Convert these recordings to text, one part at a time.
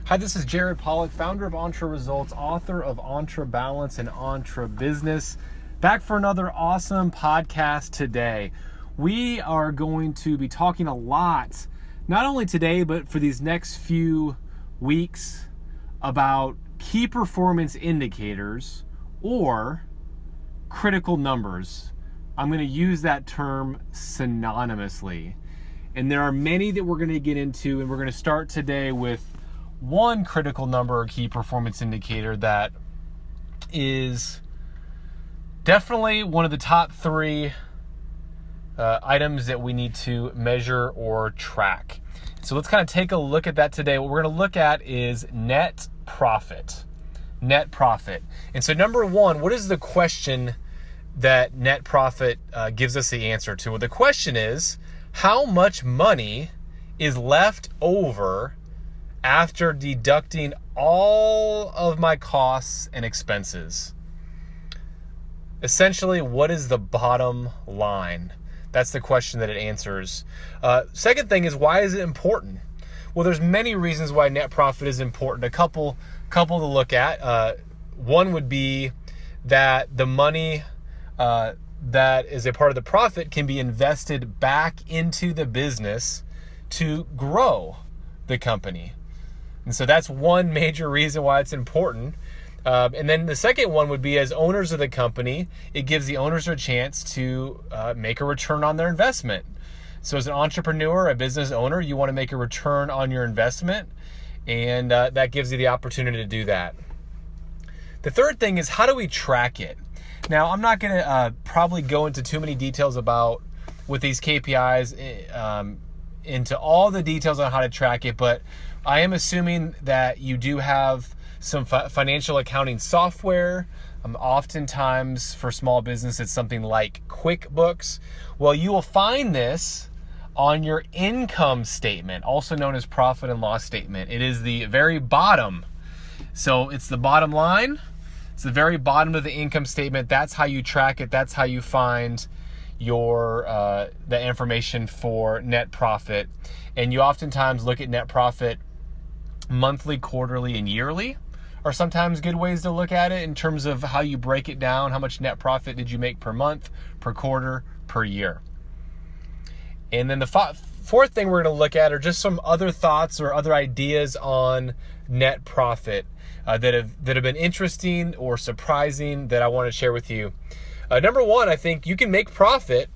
Hi, this is Jared Polak, founder of Entre Results, author of Entre Balance and Entre Business. Back for another awesome podcast today. We are going to be talking a lot, not only today, but for these next few weeks, about key performance indicators or critical numbers. I'm going to use that term synonymously. And there are many that we're going to get into, and we're going to start today with one critical number or key performance indicator that is definitely one of the top three items that we need to measure or track. So let's kind of take a look at that today. What we're going to look at is net profit. Net profit. And so number one, what is the question that net profit gives us the answer to? Well, the question is, how much money is left over after deducting all of my costs and expenses? Essentially, what is the bottom line? That's the question that it answers. Second thing is, why is it important? Well, there's many reasons why net profit is important. A couple to look at. One would be that the money that is a part of the profit can be invested back into the business to grow the company. And so that's one major reason why it's important. And then the second one would be, as owners of the company, it gives the owners a chance to make a return on their investment. So as an entrepreneur, a business owner, you want to make a return on your investment, and that gives you the opportunity to do that. The third thing is, how do we track it? Now, I'm not going to probably go into too many details about with these KPIs, into all the details on how to track it, but I am assuming that you do have some financial accounting software. Oftentimes for small business, it's something like QuickBooks. Well, you will find this on your income statement, also known as profit and loss statement. It is the very bottom. So it's the bottom line. It's the very bottom of the income statement. That's how you track it. That's how you find your the information for net profit. And you oftentimes look at net profit monthly, quarterly, and yearly are sometimes good ways to look at it in terms of how you break it down. How much net profit did you make per month, per quarter, per year? And then the fourth thing we're going to look at are just some other thoughts or other ideas on net profit that have been interesting or surprising that I want to share with you. Number one, I think you can make profit,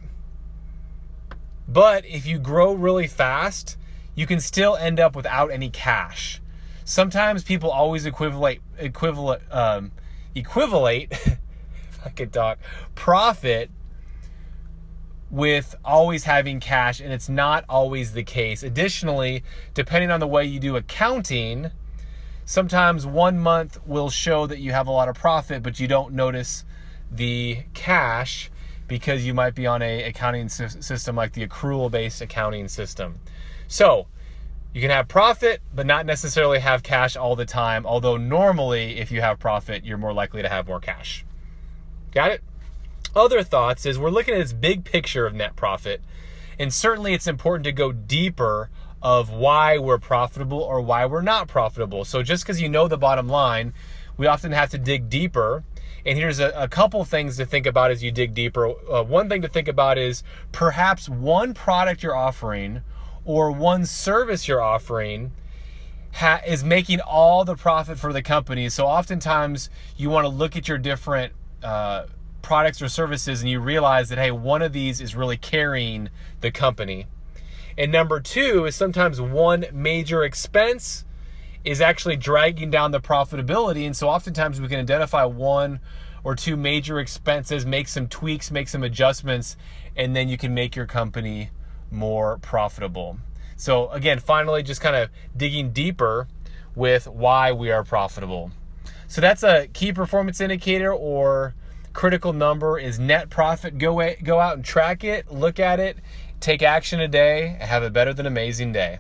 but if you grow really fast, you can still end up without any cash. Sometimes people always equivalate if I could talk, profit with always having cash, and it's not always the case. Additionally, depending on the way you do accounting, sometimes 1 month will show that you have a lot of profit, but you don't notice the cash because you might be on a accounting system like the accrual-based accounting system. So you can have profit, but not necessarily have cash all the time, although normally if you have profit, you're more likely to have more cash. Got it? Other thoughts is, we're looking at this big picture of net profit, and certainly it's important to go deeper of why we're profitable or why we're not profitable. So just because you know the bottom line, we often have to dig deeper. And here's a couple things to think about as you dig deeper. One thing to think about is perhaps one product you're offering or one service you're offering is making all the profit for the company. So oftentimes you want to look at your different products or services and you realize that, hey, one of these is really carrying the company. And number two is sometimes one major expense is actually dragging down the profitability. And so oftentimes we can identify one or two major expenses, make some tweaks, make some adjustments, and then you can make your company more profitable. So again, finally, just kind of digging deeper with why we are profitable. So that's a key performance indicator or critical number is net profit. Go out and track it, look at it, take action today, and have a better than amazing day.